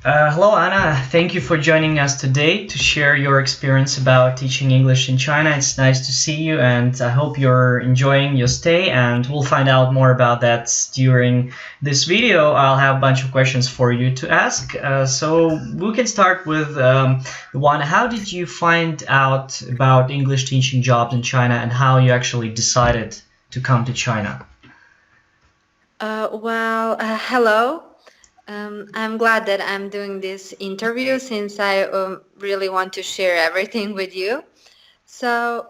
Hello, Anna. Thank you for joining us today to share your experience about teaching English in China. It's nice to see you, and I hope you're enjoying your stay. And we'll find out more about that during this video. I'll have a bunch of questions for you to ask. So we can start with the one. How did you find out about English teaching jobs in China, and how you actually decided to come to China? Hello. I'm glad that I'm doing this interview since I really want to share everything with you. So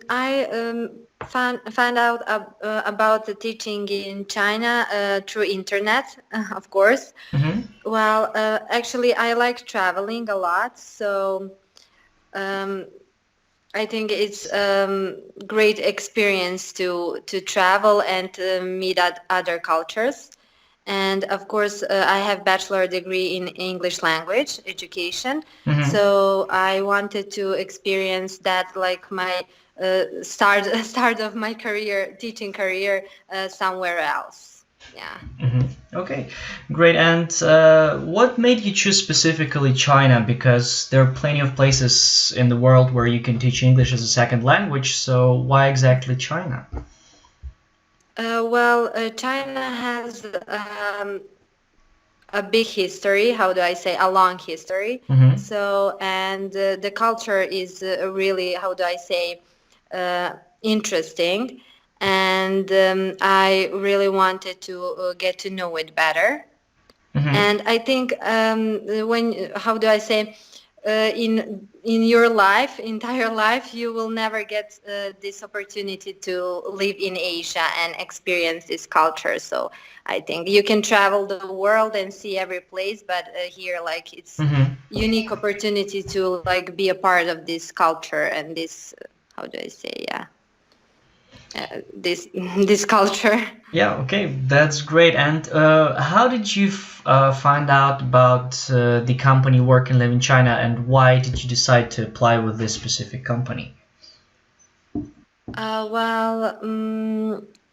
I found out about the teaching in China through internet, of course. Mm-hmm. Actually, I like traveling a lot, so um, I think it's great experience to travel and to meet other cultures. And of course, I have bachelor degree in English language education. Mm-hmm. So I wanted to experience that, like my start start of my career, teaching career, somewhere else. Yeah. Hmm. Okay, great. And what made you choose specifically China? Because there are plenty of places in the world where you can teach English as a second language. So why exactly China? China has a big history. How do I say? A long history. Hmm. So, and the culture is really, how do I say, interesting. And I really wanted to get to know it better. Hmm. And I think when, how do I say, in your life, entire life, you will never get this opportunity to live in Asia and experience this culture. So I think you can travel the world and see every place, but here, like, it's Hmm. unique opportunity to like be a part of this culture and this, how do I say, yeah, this this culture. Yeah, okay, that's great. And how did you find out about the company Work and Live in China, and why did you decide to apply with this specific company?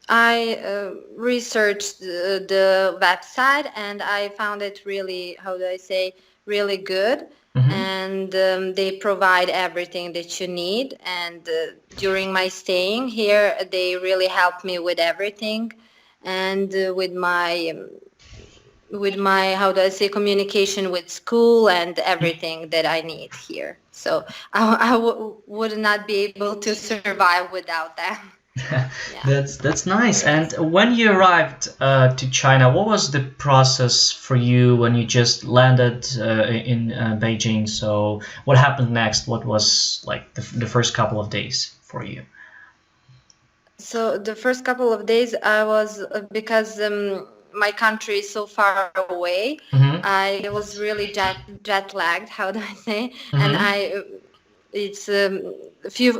I researched the website and I found it really, how do I say, really good. Hmm. And they provide everything that you need. And during my staying here, they really helped me with everything, and with my, how do I say, communication with school and everything that I need here. So would not be able to survive without them. Yeah. That's nice. And Yes. when you arrived to China, what was the process for you when you just landed in Beijing? So what happened next? What was like the first couple of days for you? So the first couple of days I was because my country is so far away. Mm-hmm. I was really jet lagged. How do I say? And Mm-hmm. it's a few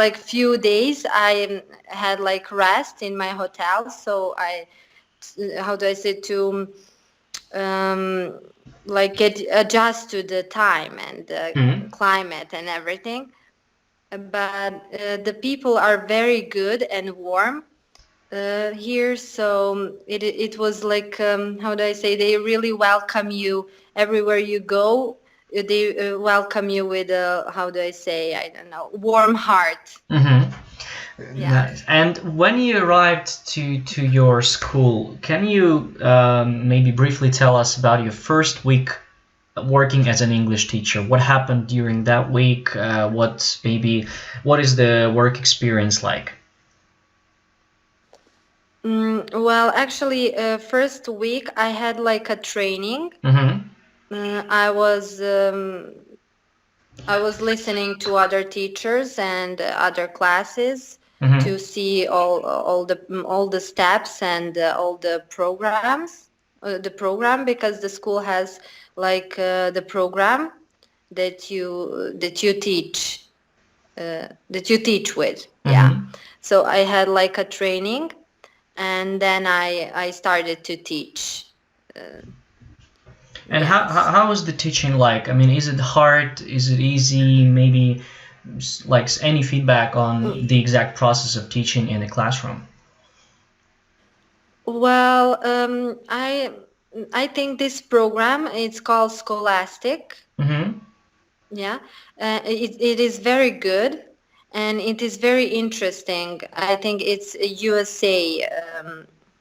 like few days I had like rest in my hotel. So I, how do I say, to um, like get adjust to the time and the Mm-hmm. climate and everything. But the people are very good and warm here. So it was like, how do I say, they really welcome you everywhere you go. They welcome you with a, how do I say, I don't know, warm heart. Mm-hmm. Yeah. Nice. And when you arrived to your school, can you maybe briefly tell us about your first week working as an English teacher? What happened during that week? What is the work experience like? Actually, first week I had like a training. Mm-hmm. Uh, I was listening to other teachers and other classes Mm-hmm. to see all the steps and all the program, because the school has like the program that you teach with. Yeah. Mm-hmm. So I had like a training, and then I started to teach. Uh, And yes. how is the teaching like? I mean, is it hard? Is it easy? Maybe like any feedback on the exact process of teaching in a classroom? Well, I I think this program, it's called Scholastic. Mm-hmm. Yeah, it is very good, and it is very interesting. I think it's USA.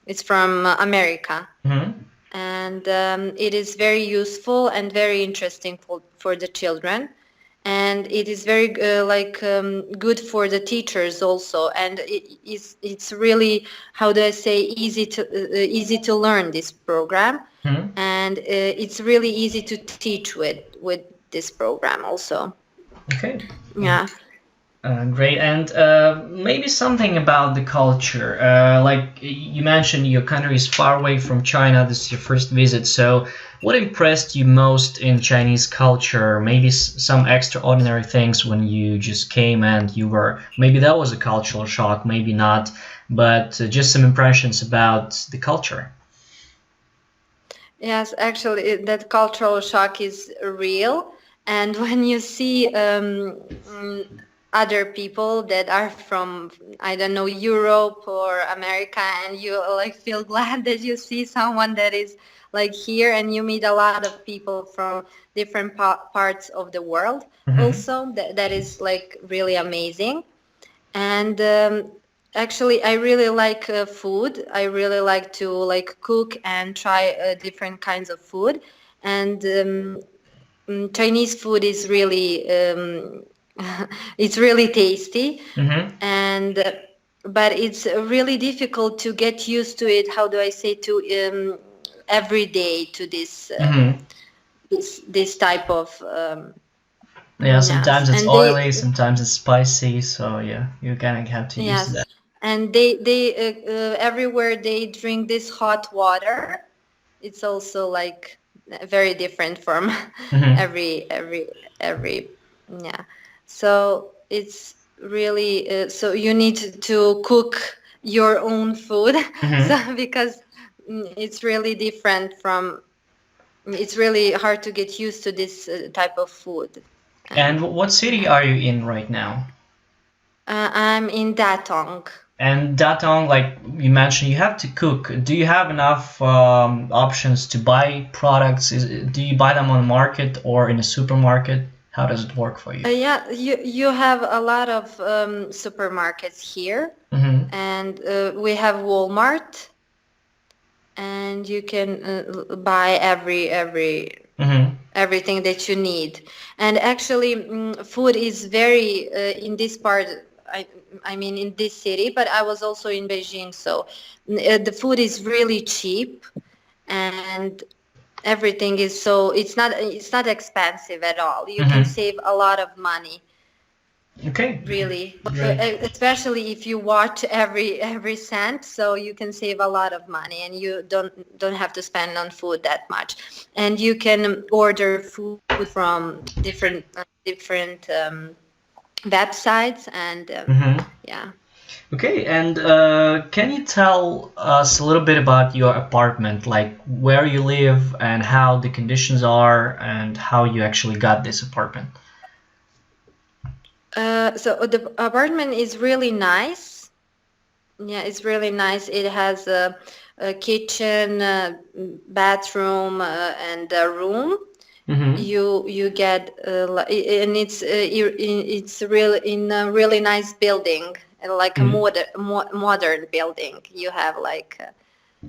It's from America, Mm-hmm. and it is very useful and very interesting for the children. And it is very good for the teachers also, and it's really, how do I say, easy to learn this program, Mm-hmm. and it's really easy to teach with this program also. Okay. Yeah. Great. And maybe something about the culture. Like you mentioned, your country is far away from China. This is your first visit. So, what impressed you most in Chinese culture? Maybe some extraordinary things when you just came and you were. Maybe that was a cultural shock, maybe not. But just some impressions about the culture. Yes, actually, that cultural shock is real. And when you see other people that are from, I don't know, Europe or America, and you like feel glad that you see someone that is like here, and you meet a lot of people from different parts of the world. Mm-hmm. Also, that is like really amazing. And actually, I really like food. I really like to like cook and try different kinds of food. And Chinese food is really it's really tasty. Mm-hmm. And but it's really difficult to get used to it. How do I say, to every day to Mm-hmm. this type of Yeah, yes. sometimes it's And they oily, sometimes it's spicy. So yeah, you kind of have to use Yes, that. and they everywhere they drink this hot water. It's also like very different from Mm-hmm. every yeah. So it's really so you need to cook your own food. Mm-hmm. So because it's really different from. It's really hard to get used to this type of food, And and what city yeah. are you in right now? I'm in Datong. And Datong, like you mentioned, you have to cook. Do you have enough options to buy products? Do you buy them on the market or in a supermarket? How does it work for you? Yeah, you have a lot of supermarkets here, Mm-hmm. and we have Walmart, and you can buy Mm-hmm. everything that you need. And actually, food is very in this part. I mean in this city, but I was also in Beijing, so the food is really cheap, and everything is so it's not expensive at all. You can Mm-hmm. save a lot of money. Okay, Really, great. especially if you watch every cent, so you can save a lot of money, and you don't have to spend on food that much, and you can order food from different websites, and Mm-hmm. yeah. Okay, and can you tell us a little bit about your apartment, like where you live and how the conditions are and how you actually got this apartment? So the apartment is really nice. Yeah, it's really nice. It has a kitchen, bathroom, and a room. Mm-hmm. You get and it's really in a really nice building, like a Mm-hmm. modern building. You have like a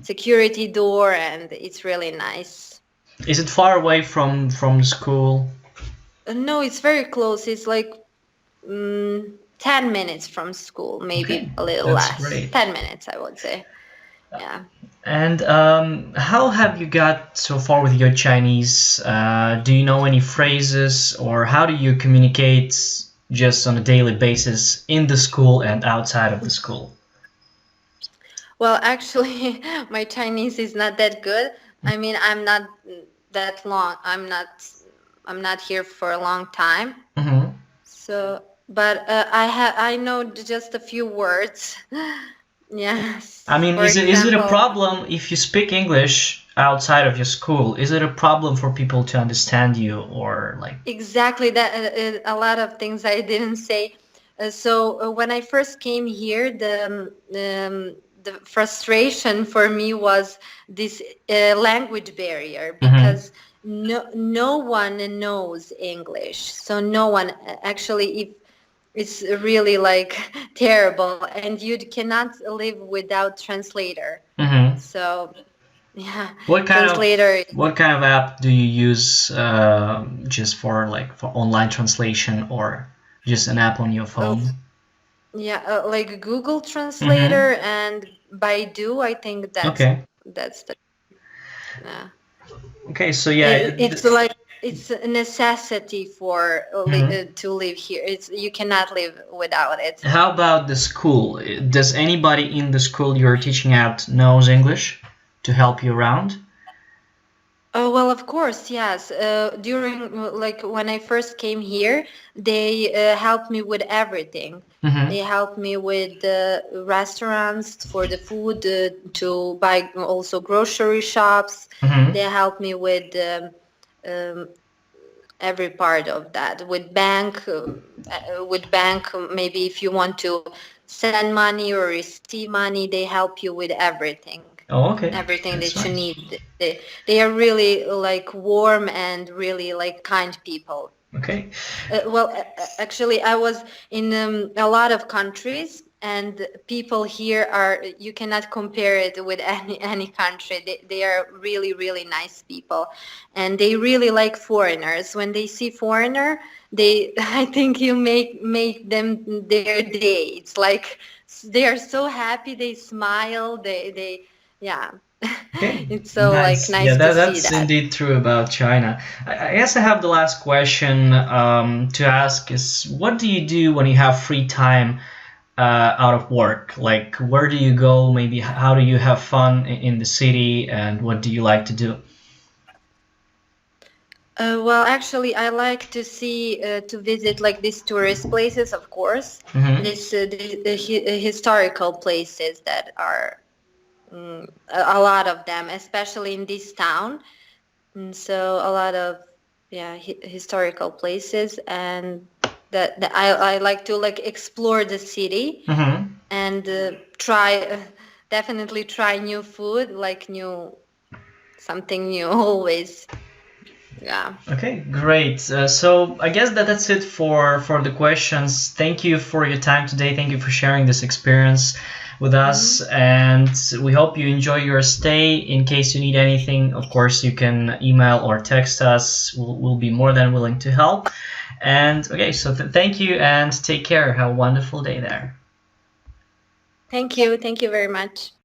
security door, and it's really nice. Is it far away from the school? No, it's very close. It's like 10 minutes from school, Okay, maybe a little that's less. great. 10 minutes, I would say. Yeah. And how have you got so far with your Chinese? Do you know any phrases, or how do you communicate just on a daily basis in the school and outside of the school? Well, actually, my Chinese is not that good. I mean, I'm not that long. I'm not here for a long time. Mm-hmm. So, but I know just a few words. I Yes. mean, For is it a example, problem if you speak English outside of your school? Is it a problem for people to understand you, or like? exactly that a lot of things I didn't say. So when I first came here, the the frustration for me was this language barrier, Mm-hmm. because no one knows English. So no one actually, if it's really like terrible, and you cannot live without translator. Mm-hmm. So yeah, What kind of translator. what kind of app do you use just for like for online translation or just an app on your uh, phone? yeah, like Google Mm-hmm. Translator and Baidu. I think Okay. that's the. Yeah. Okay. So yeah. It's like it's a necessity for Mhm. to live here. It's you cannot live without it. How about the school? Does anybody in the school you're teaching at knows English to help you around? Oh, well, of course, yes. During like when I first came here, they helped me with everything. They Mm-hmm. helped me with the restaurants for the food, to buy also grocery shops. They Mm-hmm. helped me with um, every part of that. With bank, maybe if you want to send money or receive money, they help you with everything, Oh, okay. everything That's that you nice. need. They are really like warm and really like kind people. Okay. Actually, I was in a lot of countries, and people here are, you cannot compare it with any country. They are really, really nice people, and they really like foreigners. When they see foreigner, they I think you make them their day. It's like they are so happy. They smile. They yeah. Okay, It's so like nice. Yeah, nice to see that's that. indeed true about China. I guess I have the last question to ask is what do you do when you have free time out of work? Like, where do you go? Maybe how do you have fun in the city, and what do you like to do? Well, actually, I like to see to visit like these tourist places, of course. Mm-hmm. This historical places that are a lot of them, especially in this town. And so a lot of historical places, and that I like to like explore the city Mm-hmm. and try definitely try new food, like new something new always. Yeah. Okay, great. So I guess that's it for the questions. Thank you for your time today. Thank you for sharing this experience with us, Hmm. and we hope you enjoy your stay. In case you need anything, of course, you can email or text us. We'll be more than willing to help. And okay, so thank you and take care. Have a wonderful day there. Thank you. Thank you very much.